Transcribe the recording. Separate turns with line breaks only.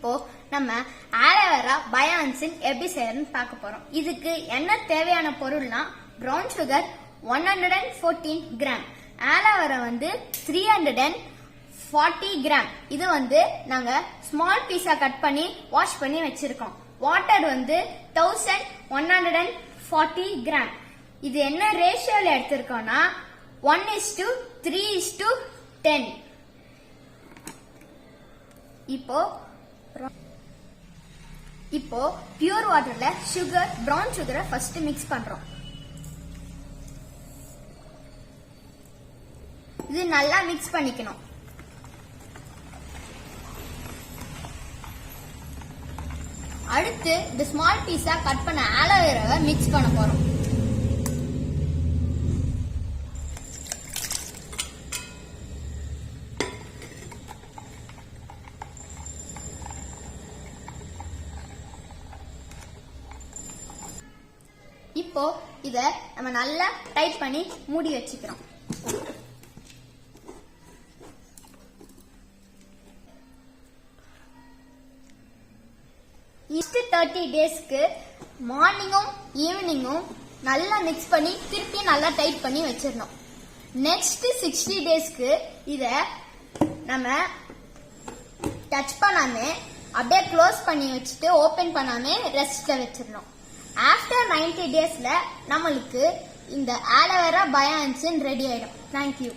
இப்போ நம்ம ஆலோவேரா பயான்சின் எப்படி செய்யறதுன்னு பார்க்க போறோம். இதுக்கு என்ன தேவையான பொருள்னா brown sugar 114 gram, aloe vera 340 gram. இது நாங்க ஸ்மால் பீஸா கட் பண்ணி வாஷ் பண்ணி வச்சிருக்கோம். Water 1140 gram. இது என்ன ரேஷியோல எடுத்திருக்கோம்னா 1:3:10. இப்போ பியூர் வாட்டர்ல சுகர் பிரவுன் சுகரை ஃபர்ஸ்ட் மிக்ஸ் பண்றோம். இது நல்லா மிக்ஸ் பண்ணிக்கணும். அடுத்து இந்த ஸ்மால் பீஸா கட் பண்ண ஆலோவேராவை மிக்ஸ் பண்ண போறோம். இப்போ இத நம்ம நல்லா டைட் பண்ணி மூடி வச்சுக்கிறோம். நெக்ஸ்ட் 30 டேஸ்க்கு மார்னிங்கும் ஈவினிங்கும் நல்லா மிக்ஸ் பண்ணி திருப்பி நல்லா டைட் பண்ணி வச்சிடணும். நெக்ஸ்ட் 60 டேஸ்க்கு இத நம்ம டச் பண்ணாம அப்படியே க்ளோஸ் பண்ணி வச்சுட்டு ஓபன் பண்ணாம ரெஸ்ட்ல வச்சிடணும். ஆஃப்டர் 90 டேஸ்ல நம்மளுக்கு இந்த ஆலோவேரா பயான்சின் ரெடி ஆயிடும். தேங்க்யூ.